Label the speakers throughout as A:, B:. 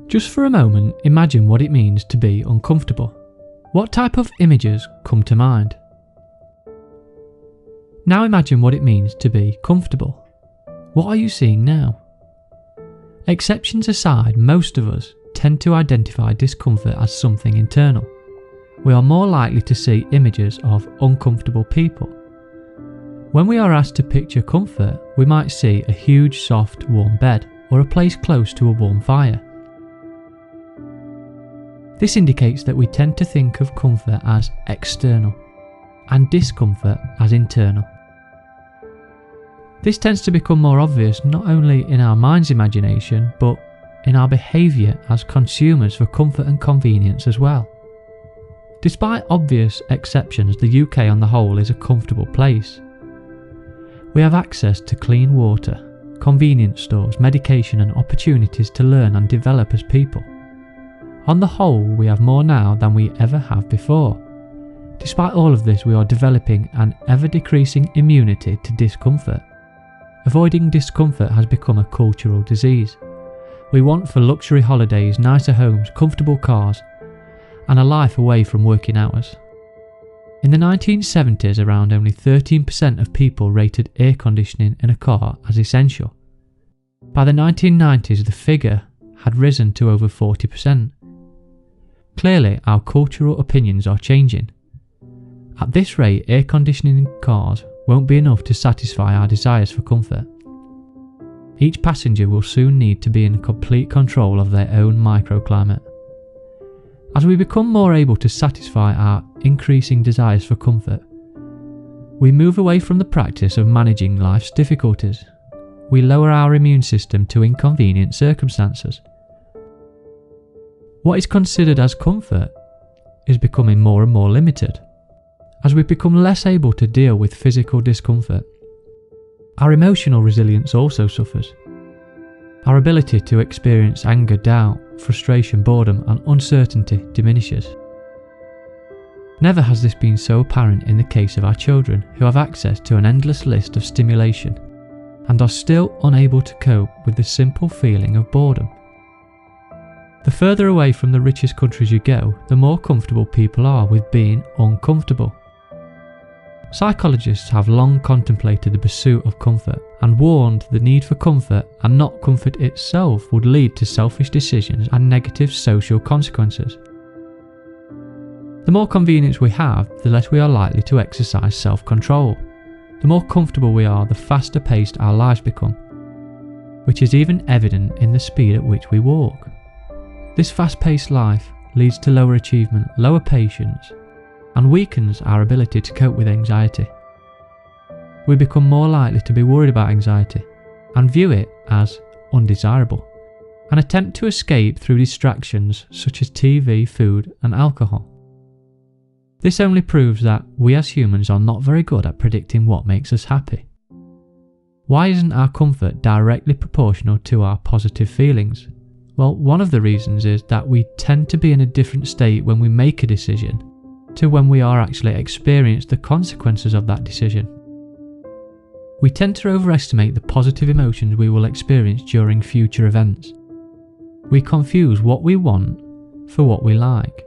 A: Just for a moment, imagine what it means to be uncomfortable. What type of images come to mind? Now imagine what it means to be comfortable. What are you seeing now? Exceptions aside, most of us tend to identify discomfort as something internal. We are more likely to see images of uncomfortable people. When we are asked to picture comfort, we might see a huge, soft, warm bed or a place close to a warm fire. This indicates that we tend to think of comfort as external and discomfort as internal. This tends to become more obvious not only in our mind's imagination, but in our behaviour as consumers for comfort and convenience as well. Despite obvious exceptions, the UK on the whole is a comfortable place. We have access to clean water, convenience stores, medication and opportunities to learn and develop as people. On the whole, we have more now than we ever have before. Despite all of this, we are developing an ever-decreasing immunity to discomfort. Avoiding discomfort has become a cultural disease. We want for luxury holidays, nicer homes, comfortable cars, and a life away from working hours. In the 1970s, around only 13% of people rated air conditioning in a car as essential. By the 1990s, the figure had risen to over 40%. Clearly, our cultural opinions are changing. At this rate, air conditioning in cars won't be enough to satisfy our desires for comfort. Each passenger will soon need to be in complete control of their own microclimate. As we become more able to satisfy our increasing desires for comfort, we move away from the practice of managing life's difficulties. We lower our immune system to inconvenient circumstances. What is considered as comfort is becoming more and more limited. As we become less able to deal with physical discomfort, our emotional resilience also suffers. Our ability to experience anger, doubt, frustration, boredom and uncertainty diminishes. Never has this been so apparent in the case of our children, who have access to an endless list of stimulation and are still unable to cope with the simple feeling of boredom. The further away from the richest countries you go, the more comfortable people are with being uncomfortable. Psychologists have long contemplated the pursuit of comfort and warned the need for comfort and not comfort itself would lead to selfish decisions and negative social consequences. The more convenience we have, the less we are likely to exercise self-control. The more comfortable we are, the faster paced our lives become, which is even evident in the speed at which we walk. This fast-paced life leads to lower achievement, lower patience, and weakens our ability to cope with anxiety. We become more likely to be worried about anxiety and view it as undesirable, and attempt to escape through distractions such as TV, food, and alcohol. This only proves that we as humans are not very good at predicting what makes us happy. Why isn't our comfort directly proportional to our positive feelings? Well, one of the reasons is that we tend to be in a different state when we make a decision to when we are actually experience the consequences of that decision. We tend to overestimate the positive emotions we will experience during future events. We confuse what we want for what we like.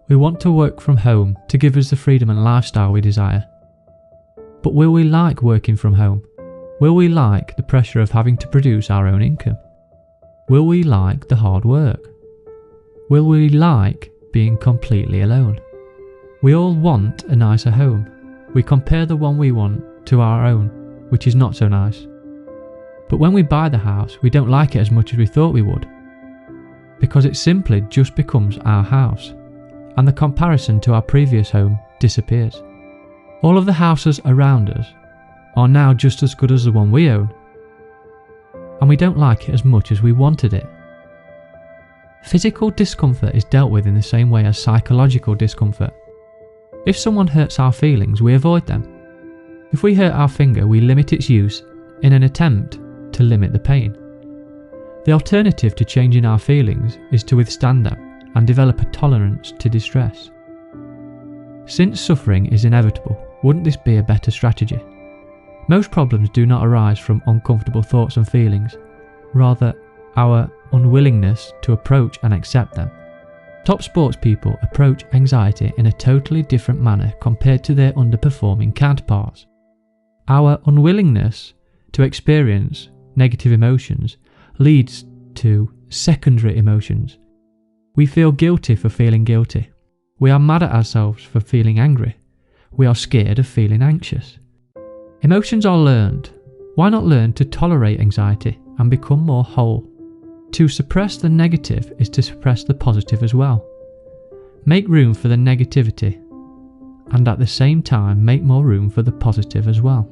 A: We want to work from home to give us the freedom and lifestyle we desire. But will we like working from home? Will we like the pressure of having to produce our own income? Will we like the hard work? Will we like being completely alone? We all want a nicer home. We compare the one we want to our own, which is not so nice. But when we buy the house, we don't like it as much as we thought we would, because it simply just becomes our house, and the comparison to our previous home disappears. All of the houses around us are now just as good as the one we own, and we don't like it as much as we wanted it. Physical discomfort is dealt with in the same way as psychological discomfort. If someone hurts our feelings, we avoid them. If we hurt our finger, we limit its use in an attempt to limit the pain. The alternative to changing our feelings is to withstand them and develop a tolerance to distress. Since suffering is inevitable, wouldn't this be a better strategy? Most problems do not arise from uncomfortable thoughts and feelings. Rather, our unwillingness to approach and accept them. Top sports people approach anxiety in a totally different manner compared to their underperforming counterparts. Our unwillingness to experience negative emotions leads to secondary emotions. We feel guilty for feeling guilty. We are mad at ourselves for feeling angry. We are scared of feeling anxious. Emotions are learned. Why not learn to tolerate anxiety and become more whole? To suppress the negative is to suppress the positive as well. Make room for the negativity, and at the same time make more room for the positive as well.